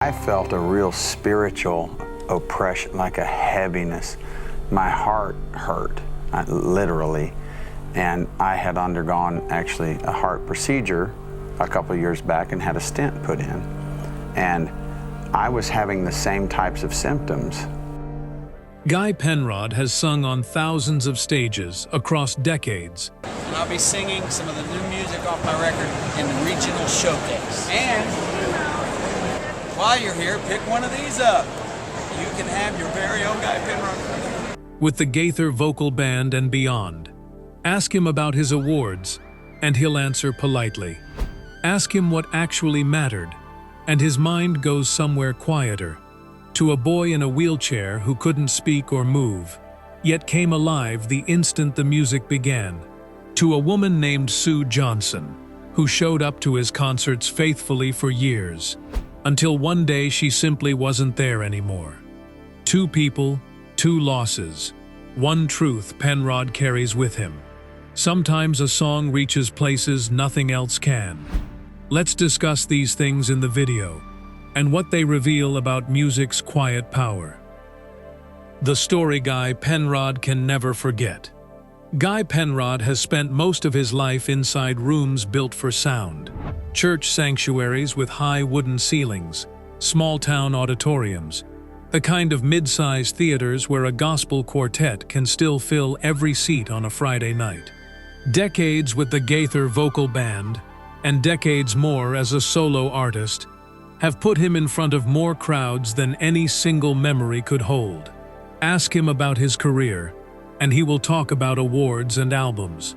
I felt a real spiritual oppression, like a heaviness. My heart hurt, literally. And I had undergone actually a heart procedure a couple of years back and had a stent put in. And I was having the same types of symptoms. Guy Penrod has sung on thousands of stages across decades. And I'll be singing some of the new music off my record in the regional showcase. And while you're here, pick one of these up. You can have your very own Guy Penrod. With the Gaither Vocal Band and beyond. Ask him about his awards, and he'll answer politely. Ask him what actually mattered, and his mind goes somewhere quieter. To a boy in a wheelchair who couldn't speak or move, yet came alive the instant the music began. To a woman named Sue Johnson, who showed up to his concerts faithfully for years, until one day she simply wasn't there anymore. Two people, two losses, one truth Penrod carries with him. Sometimes a song reaches places nothing else can. Let's discuss these things in the video, and what they reveal about music's quiet power. The story Guy Penrod can never forget. Guy Penrod has spent most of his life inside rooms built for sound. Church sanctuaries with high wooden ceilings, small-town auditoriums, the kind of mid-sized theaters where a gospel quartet can still fill every seat on a Friday night. Decades with the Gaither Vocal Band, and decades more as a solo artist, have put him in front of more crowds than any single memory could hold. Ask him about his career, and he will talk about awards and albums.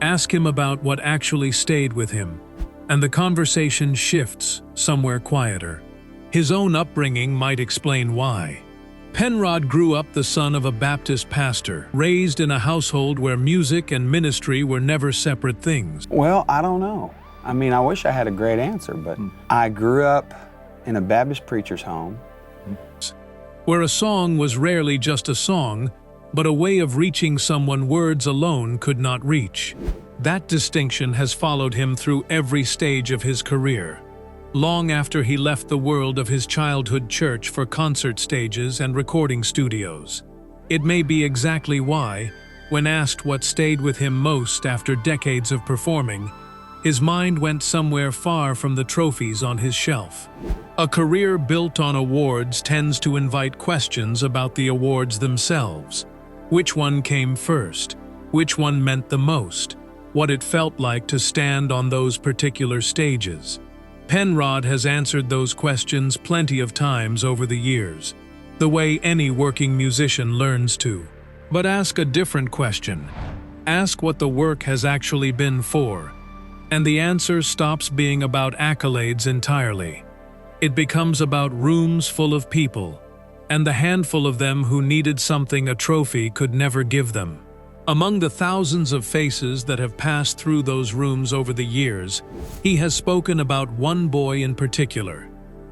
Ask him about what actually stayed with him, and the conversation shifts somewhere quieter. His own upbringing might explain why. Penrod grew up the son of a Baptist pastor, raised in a household where music and ministry were never separate things. Well, I don't know. I mean, I wish I had a great answer, but I grew up in a Baptist preacher's home. Where a song was rarely just a song, but a way of reaching someone words alone could not reach. That distinction has followed him through every stage of his career. Long after he left the world of his childhood church for concert stages and recording studios. It may be exactly why, when asked what stayed with him most after decades of performing, his mind went somewhere far from the trophies on his shelf. A career built on awards tends to invite questions about the awards themselves. Which one came first? Which one meant the most? What it felt like to stand on those particular stages. Penrod has answered those questions plenty of times over the years, the way any working musician learns to. But ask a different question. Ask what the work has actually been for, and the answer stops being about accolades entirely. It becomes about rooms full of people, and the handful of them who needed something a trophy could never give them. Among the thousands of faces that have passed through those rooms over the years, he has spoken about one boy in particular.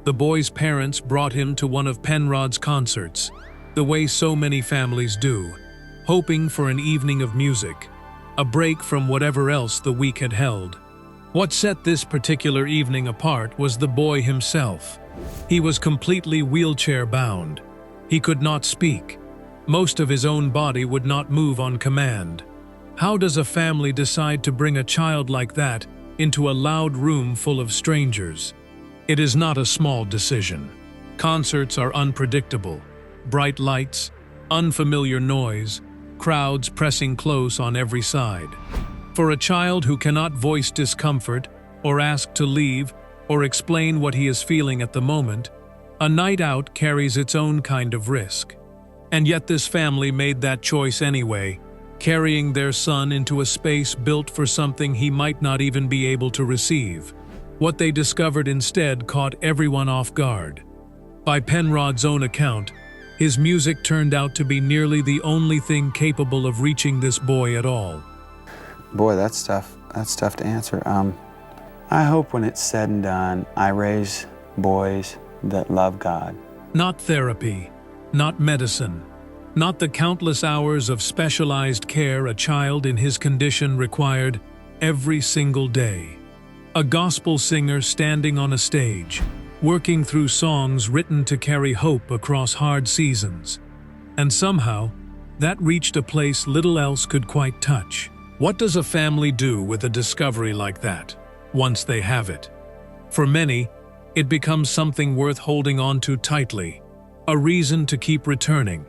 The boy's parents brought him to one of Penrod's concerts, the way so many families do, hoping for an evening of music, a break from whatever else the week had held. What set this particular evening apart was the boy himself. He was completely wheelchair-bound. He could not speak. Most of his own body would not move on command. How does a family decide to bring a child like that into a loud room full of strangers? It is not a small decision. Concerts are unpredictable. Bright lights, unfamiliar noise, crowds pressing close on every side. For a child who cannot voice discomfort, or ask to leave, or explain what he is feeling at the moment, a night out carries its own kind of risk. And yet this family made that choice anyway, carrying their son into a space built for something he might not even be able to receive. What they discovered instead caught everyone off guard. By Penrod's own account, his music turned out to be nearly the only thing capable of reaching this boy at all. Boy, that's tough. That's tough to answer. I hope when it's said and done, I raise boys that love God. Not therapy. Not medicine, not the countless hours of specialized care a child in his condition required every single day. A gospel singer standing on a stage, working through songs written to carry hope across hard seasons. And somehow, that reached a place little else could quite touch. What does a family do with a discovery like that, once they have it? For many, it becomes something worth holding on to tightly, a reason to keep returning,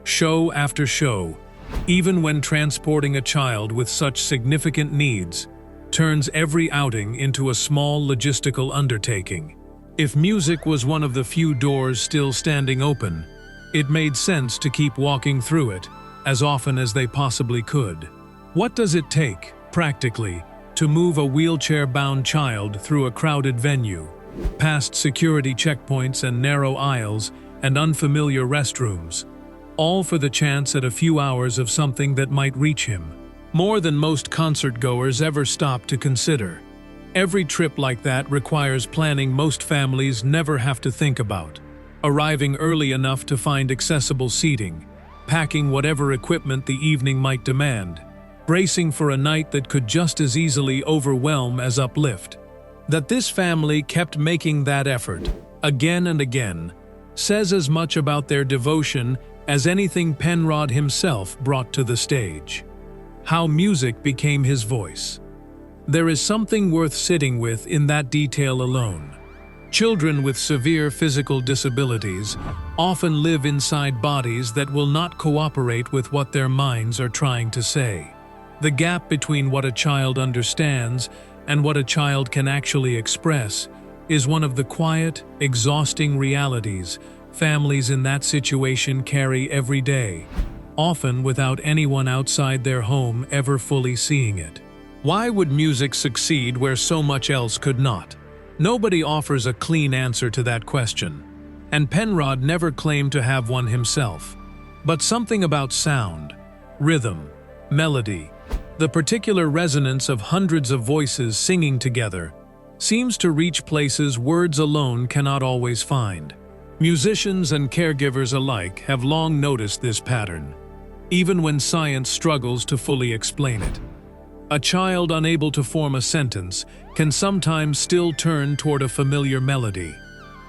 show after show, even when transporting a child with such significant needs turns every outing into a small logistical undertaking. If music was one of the few doors still standing open, it made sense to keep walking through it as often as they possibly could. What does it take, practically, to move a wheelchair-bound child through a crowded venue, past security checkpoints and narrow aisles and unfamiliar restrooms, all for the chance at a few hours of something that might reach him? More than most concert-goers ever stop to consider. Every trip like that requires planning most families never have to think about. Arriving early enough to find accessible seating, packing whatever equipment the evening might demand, bracing for a night that could just as easily overwhelm as uplift. That this family kept making that effort, again and again, says as much about their devotion as anything Penrod himself brought to the stage. How music became his voice. There is something worth sitting with in that detail alone. Children with severe physical disabilities often live inside bodies that will not cooperate with what their minds are trying to say. The gap between what a child understands and what a child can actually express is one of the quiet, exhausting realities families in that situation carry every day, often without anyone outside their home ever fully seeing it. Why would music succeed where so much else could not? Nobody offers a clean answer to that question, and Penrod never claimed to have one himself. But something about sound, rhythm, melody, the particular resonance of hundreds of voices singing together, seems to reach places words alone cannot always find. Musicians and caregivers alike have long noticed this pattern, even when science struggles to fully explain it. A child unable to form a sentence can sometimes still turn toward a familiar melody.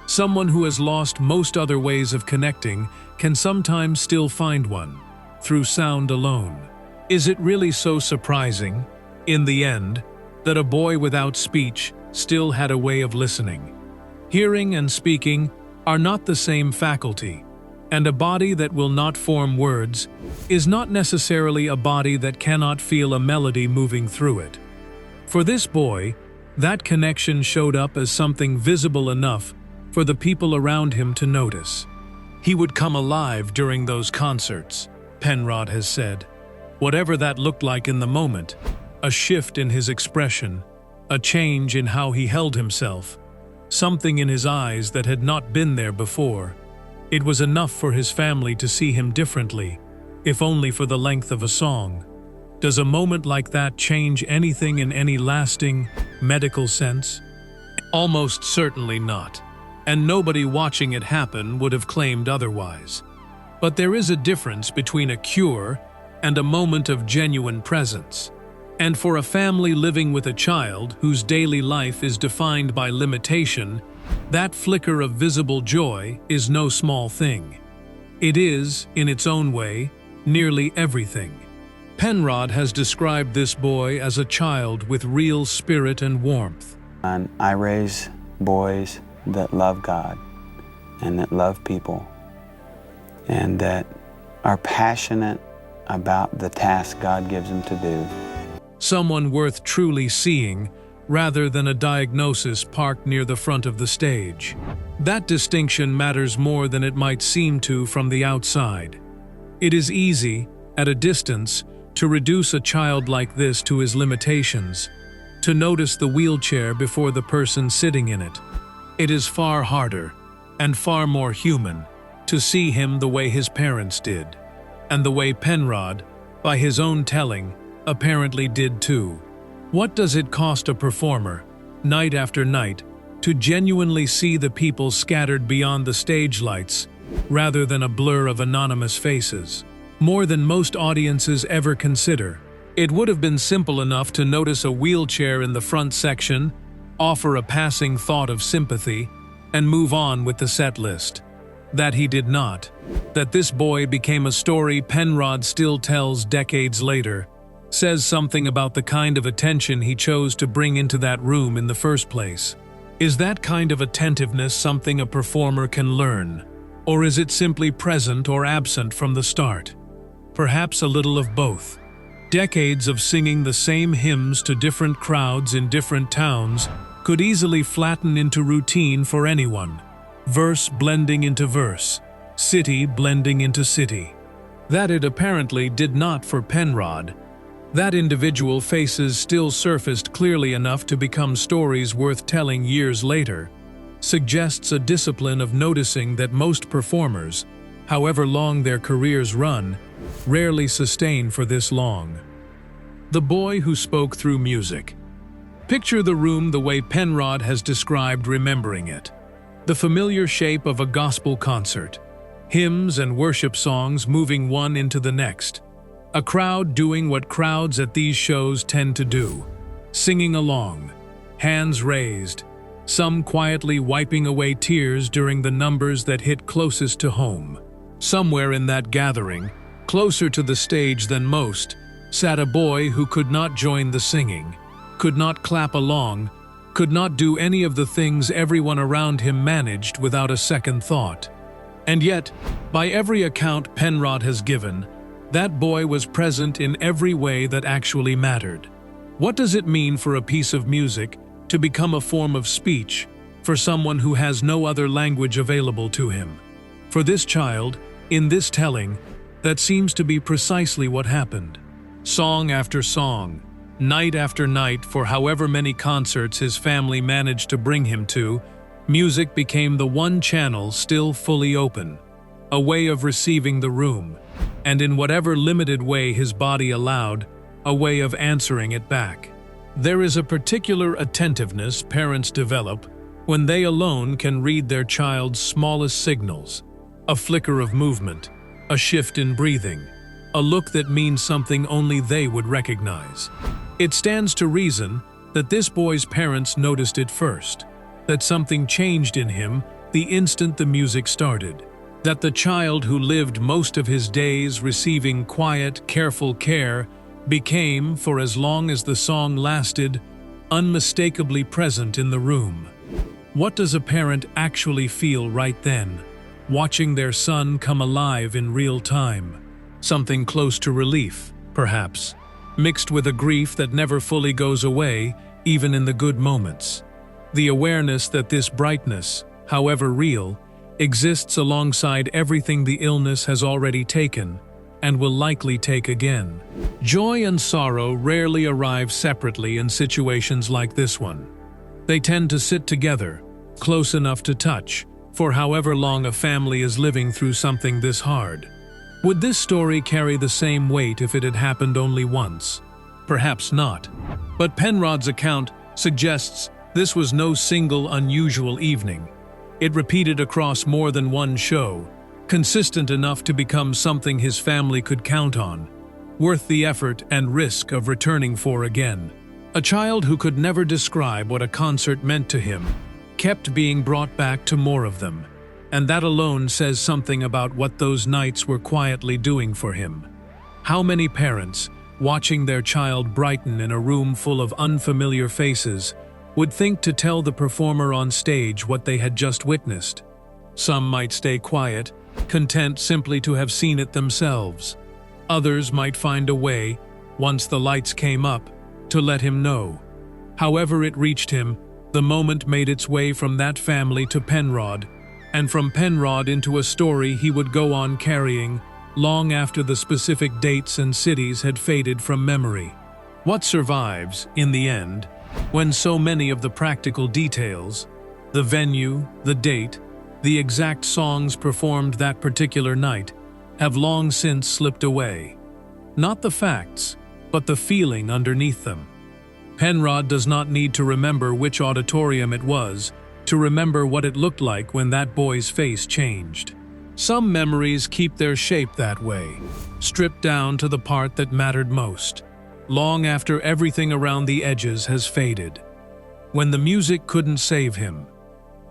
Someone who has lost most other ways of connecting can sometimes still find one, through sound alone. Is it really so surprising, in the end, that a boy without speech still had a way of listening? Hearing and speaking are not the same faculty, and a body that will not form words is not necessarily a body that cannot feel a melody moving through it. For this boy, that connection showed up as something visible enough for the people around him to notice. He would come alive during those concerts, Penrod has said. Whatever that looked like in the moment, a shift in his expression, a change in how he held himself, something in his eyes that had not been there before. It was enough for his family to see him differently, if only for the length of a song. Does a moment like that change anything in any lasting, medical sense? Almost certainly not, and nobody watching it happen would have claimed otherwise. But there is a difference between a cure and a moment of genuine presence. And for a family living with a child whose daily life is defined by limitation, that flicker of visible joy is no small thing. It is, in its own way, nearly everything. Penrod has described this boy as a child with real spirit and warmth. And I raise boys that love God and that love people and that are passionate about the task God gives them to do. Someone worth truly seeing, rather than a diagnosis parked near the front of the stage. That distinction matters more than it might seem to from the outside. It is easy, at a distance, to reduce a child like this to his limitations, to notice the wheelchair before the person sitting in it. It is far harder, and far more human, to see him the way his parents did, and the way Penrod, by his own telling, apparently did too. What does it cost a performer, night after night, to genuinely see the people scattered beyond the stage lights, rather than a blur of anonymous faces? More than most audiences ever consider. It would have been simple enough to notice a wheelchair in the front section, offer a passing thought of sympathy, and move on with the set list. That he did not. That this boy became a story Penrod still tells decades later says something about the kind of attention he chose to bring into that room in the first place. Is that kind of attentiveness something a performer can learn? Or is it simply present or absent from the start? Perhaps a little of both. Decades of singing the same hymns to different crowds in different towns could easily flatten into routine for anyone. Verse blending into verse, city blending into city. That it apparently did not for Penrod. That individual faces still surfaced clearly enough to become stories worth telling years later, suggests a discipline of noticing that most performers, however long their careers run, rarely sustain for this long. The boy who spoke through music. Picture the room the way Penrod has described remembering it. The familiar shape of a gospel concert, hymns and worship songs moving one into the next. A crowd doing what crowds at these shows tend to do, singing along, hands raised, some quietly wiping away tears during the numbers that hit closest to home. Somewhere in that gathering, closer to the stage than most, sat a boy who could not join the singing, could not clap along, could not do any of the things everyone around him managed without a second thought. And yet, by every account Penrod has given, that boy was present in every way that actually mattered. What does it mean for a piece of music to become a form of speech for someone who has no other language available to him? For this child, in this telling, that seems to be precisely what happened. Song after song, night after night, for however many concerts his family managed to bring him to, music became the one channel still fully open, a way of receiving the room, and in whatever limited way his body allowed, a way of answering it back. There is a particular attentiveness parents develop when they alone can read their child's smallest signals, a flicker of movement, a shift in breathing, a look that means something only they would recognize. It stands to reason that this boy's parents noticed it first, that something changed in him the instant the music started, that the child who lived most of his days receiving quiet, careful care became, for as long as the song lasted, unmistakably present in the room. What does a parent actually feel right then, watching their son come alive in real time? Something close to relief, perhaps, mixed with a grief that never fully goes away, even in the good moments. The awareness that this brightness, however real, exists alongside everything the illness has already taken and will likely take again. Joy and sorrow rarely arrive separately in situations like this one. They tend to sit together, close enough to touch, for however long a family is living through something this hard. Would this story carry the same weight if it had happened only once? Perhaps not. But Penrod's account suggests this was no single unusual evening. It repeated across more than one show, consistent enough to become something his family could count on, worth the effort and risk of returning for again. A child who could never describe what a concert meant to him kept being brought back to more of them, and that alone says something about what those nights were quietly doing for him. How many parents, watching their child brighten in a room full of unfamiliar faces, would think to tell the performer on stage what they had just witnessed? Some might stay quiet, content simply to have seen it themselves. Others might find a way, once the lights came up, to let him know. However it reached him, the moment made its way from that family to Penrod, and from Penrod into a story he would go on carrying long after the specific dates and cities had faded from memory. What survives, in the end, when so many of the practical details, the venue, the date, the exact songs performed that particular night, have long since slipped away? Not the facts, but the feeling underneath them. Penrod does not need to remember which auditorium it was to remember what it looked like when that boy's face changed. Some memories keep their shape that way, stripped down to the part that mattered most, long after everything around the edges has faded. When the music couldn't save him,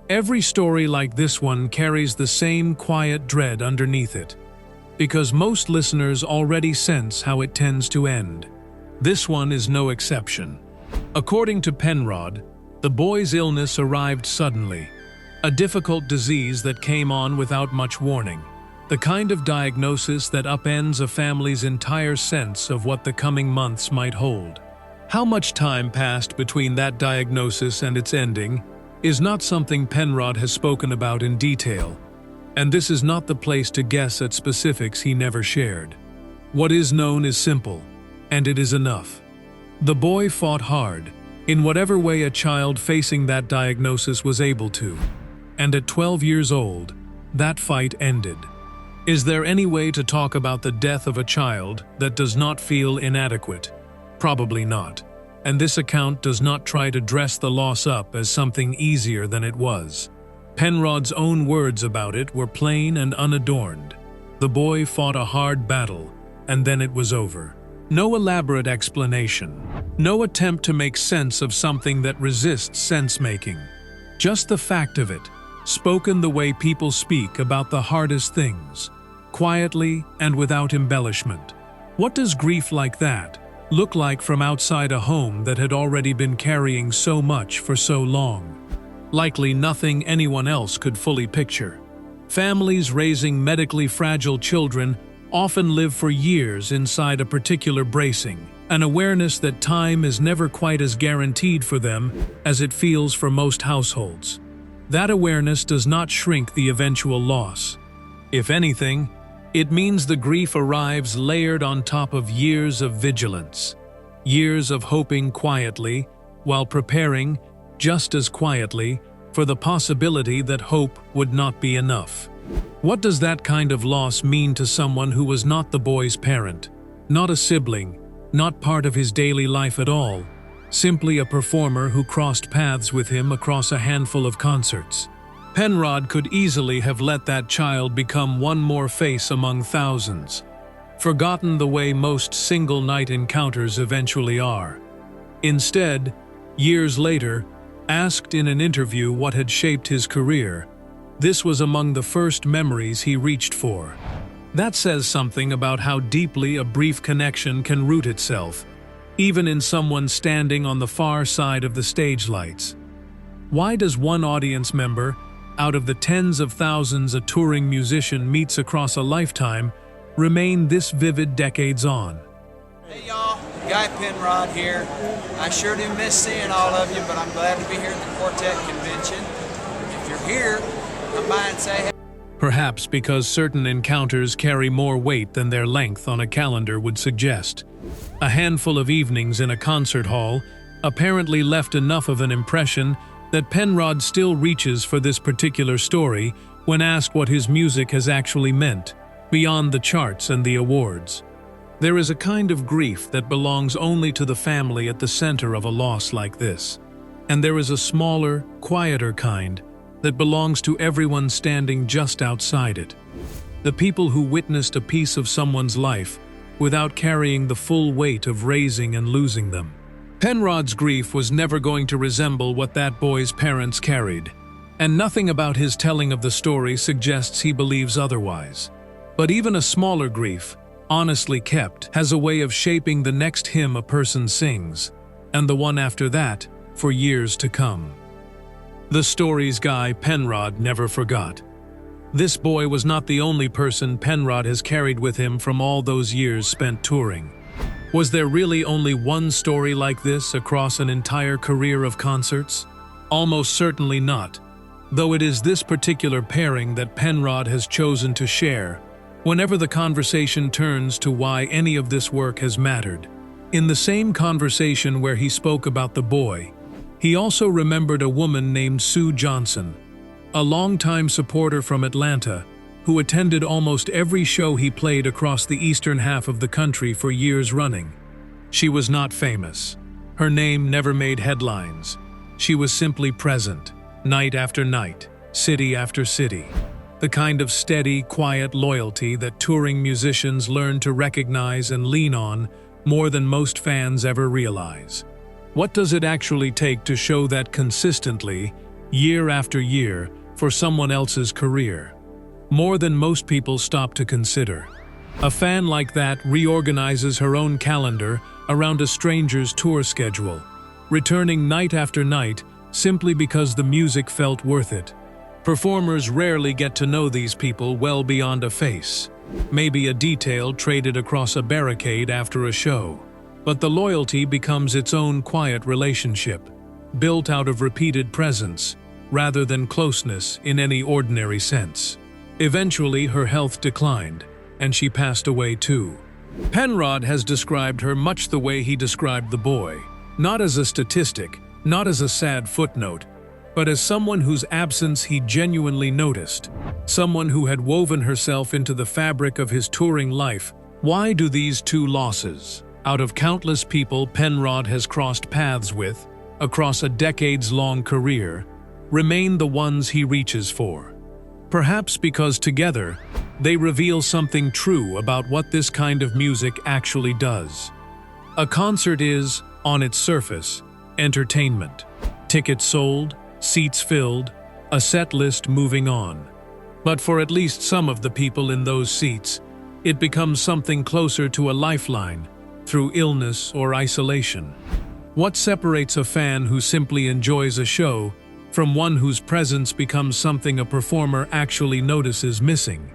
Every story like this one carries the same quiet dread underneath it, because most listeners already sense how it tends to end. This one is no exception. According to Penrod, the boy's illness arrived suddenly, a difficult disease that came on without much warning, the kind of diagnosis that upends a family's entire sense of what the coming months might hold. How much time passed between that diagnosis and its ending is not something Penrod has spoken about in detail, and this is not the place to guess at specifics he never shared. What is known is simple, and it is enough. The boy fought hard, in whatever way a child facing that diagnosis was able to, and at 12 years old, that fight ended. Is there any way to talk about the death of a child that does not feel inadequate? Probably not. And this account does not try to dress the loss up as something easier than it was. Penrod's own words about it were plain and unadorned. The boy fought a hard battle, and then it was over. No elaborate explanation. No attempt to make sense of something that resists sense-making. Just the fact of it, spoken the way people speak about the hardest things, quietly and without embellishment. What does grief like that look like from outside a home that had already been carrying so much for so long? Likely nothing anyone else could fully picture. Families raising medically fragile children often live for years inside a particular bracing, an awareness that time is never quite as guaranteed for them as it feels for most households. That awareness does not shrink the eventual loss. If anything, it means the grief arrives layered on top of years of vigilance, years of hoping quietly, while preparing, just as quietly, for the possibility that hope would not be enough. What does that kind of loss mean to someone who was not the boy's parent, not a sibling, not part of his daily life at all, simply a performer who crossed paths with him across a handful of concerts? Penrod could easily have let that child become one more face among thousands, forgotten the way most single-night encounters eventually are. Instead, years later, asked in an interview what had shaped his career, this was among the first memories he reached for. That says something about how deeply a brief connection can root itself, even in someone standing on the far side of the stage lights. Why does one audience member, out of the tens of thousands a touring musician meets across a lifetime, remain this vivid decades on? Hey y'all, Guy Penrod here. I sure do miss seeing all of you, but I'm glad to be here at the Quartet Convention. If you're here, come by and say hey. Perhaps because certain encounters carry more weight than their length on a calendar would suggest. A handful of evenings in a concert hall apparently left enough of an impression that Penrod still reaches for this particular story when asked what his music has actually meant, beyond the charts and the awards. There is a kind of grief that belongs only to the family at the center of a loss like this, and there is a smaller, quieter kind that belongs to everyone standing just outside it. The people who witnessed a piece of someone's life without carrying the full weight of raising and losing them. Penrod's grief was never going to resemble what that boy's parents carried, and nothing about his telling of the story suggests he believes otherwise. But even a smaller grief, honestly kept, has a way of shaping the next hymn a person sings, and the one after that, for years to come. The stories Guy Penrod never forgot. This boy was not the only person Penrod has carried with him from all those years spent touring. Was there really only one story like this across an entire career of concerts? Almost certainly not, though it is this particular pairing that Penrod has chosen to share whenever the conversation turns to why any of this work has mattered. In the same conversation where he spoke about the boy, he also remembered a woman named Sue Johnson, a longtime supporter from Atlanta who attended almost every show he played across the eastern half of the country for years running. She was not famous. Her name never made headlines. She was simply present, night after night, city after city. The kind of steady, quiet loyalty that touring musicians learn to recognize and lean on more than most fans ever realize. What does it actually take to show that consistently, year after year, for someone else's career. More than most people stop to consider. A fan like that reorganizes her own calendar around a stranger's tour schedule, returning night after night simply because the music felt worth it. Performers rarely get to know these people well beyond a face, maybe a detail traded across a barricade after a show. But the loyalty becomes its own quiet relationship, built out of repeated presence, rather than closeness in any ordinary sense. Eventually, her health declined, and she passed away too. Penrod has described her much the way he described the boy, not as a statistic, not as a sad footnote, but as someone whose absence he genuinely noticed, someone who had woven herself into the fabric of his touring life. Why do these two losses, out of countless people Penrod has crossed paths with, across a decades-long career, remain the ones he reaches for? Perhaps because together, they reveal something true about what this kind of music actually does. A concert is, on its surface, entertainment. Tickets sold, seats filled, a set list moving on. But for at least some of the people in those seats, it becomes something closer to a lifeline, through illness or isolation. What separates a fan who simply enjoys a show from one whose presence becomes something a performer actually notices missing?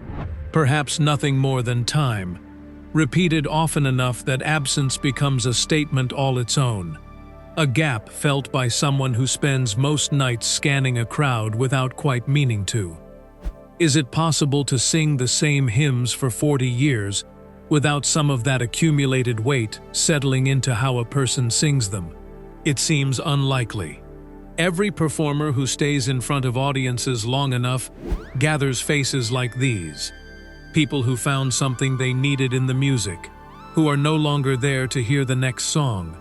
Perhaps nothing more than time, repeated often enough that absence becomes a statement all its own. A gap felt by someone who spends most nights scanning a crowd without quite meaning to. Is it possible to sing the same hymns for 40 years without some of that accumulated weight settling into how a person sings them? It seems unlikely. Every performer who stays in front of audiences long enough gathers faces like these. People who found something they needed in the music, who are no longer there to hear the next song,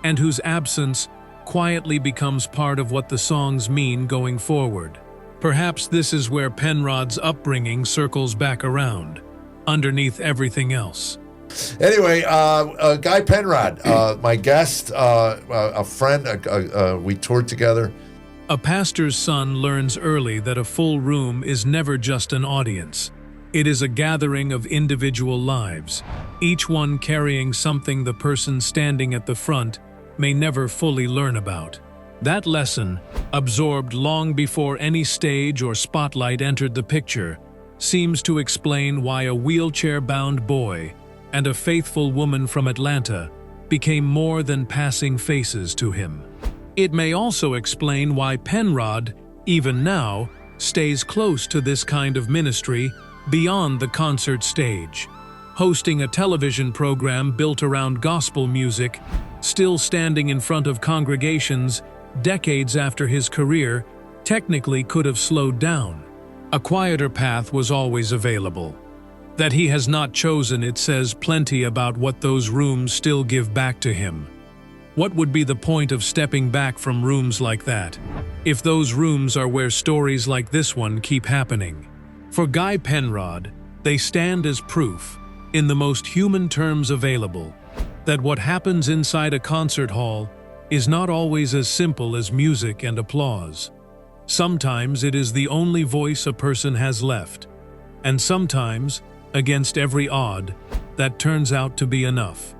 and whose absence quietly becomes part of what the songs mean going forward. Perhaps this is where Penrod's upbringing circles back around, underneath everything else. Anyway, Guy Penrod, my guest, a friend, we toured together. A pastor's son learns early that a full room is never just an audience. It is a gathering of individual lives, each one carrying something the person standing at the front may never fully learn about. That lesson, absorbed long before any stage or spotlight entered the picture, seems to explain why a wheelchair-bound boy and a faithful woman from Atlanta became more than passing faces to him. It may also explain why Penrod, even now, stays close to this kind of ministry beyond the concert stage, hosting a television program built around gospel music, still standing in front of congregations decades after his career technically could have slowed down. A quieter path was always available. That he has not chosen it says plenty about what those rooms still give back to him. What would be the point of stepping back from rooms like that, if those rooms are where stories like this one keep happening? For Guy Penrod, they stand as proof, in the most human terms available, that what happens inside a concert hall is not always as simple as music and applause. Sometimes it is the only voice a person has left, and sometimes, against every odd, that turns out to be enough.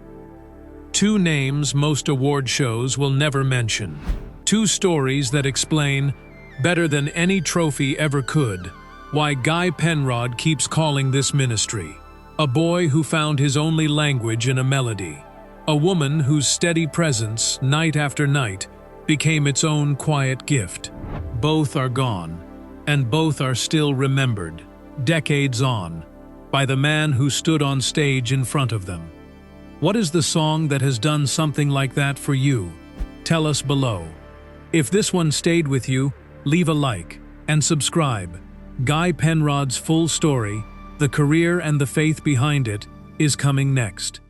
Two names most award shows will never mention. Two stories that explain, better than any trophy ever could, why Guy Penrod keeps calling this ministry. A boy who found his only language in a melody. A woman whose steady presence, night after night, became its own quiet gift. Both are gone, and both are still remembered, decades on, by the man who stood on stage in front of them. What is the song that has done something like that for you? Tell us below. If this one stayed with you, leave a like and subscribe. Guy Penrod's full story, the career and the faith behind it, is coming next.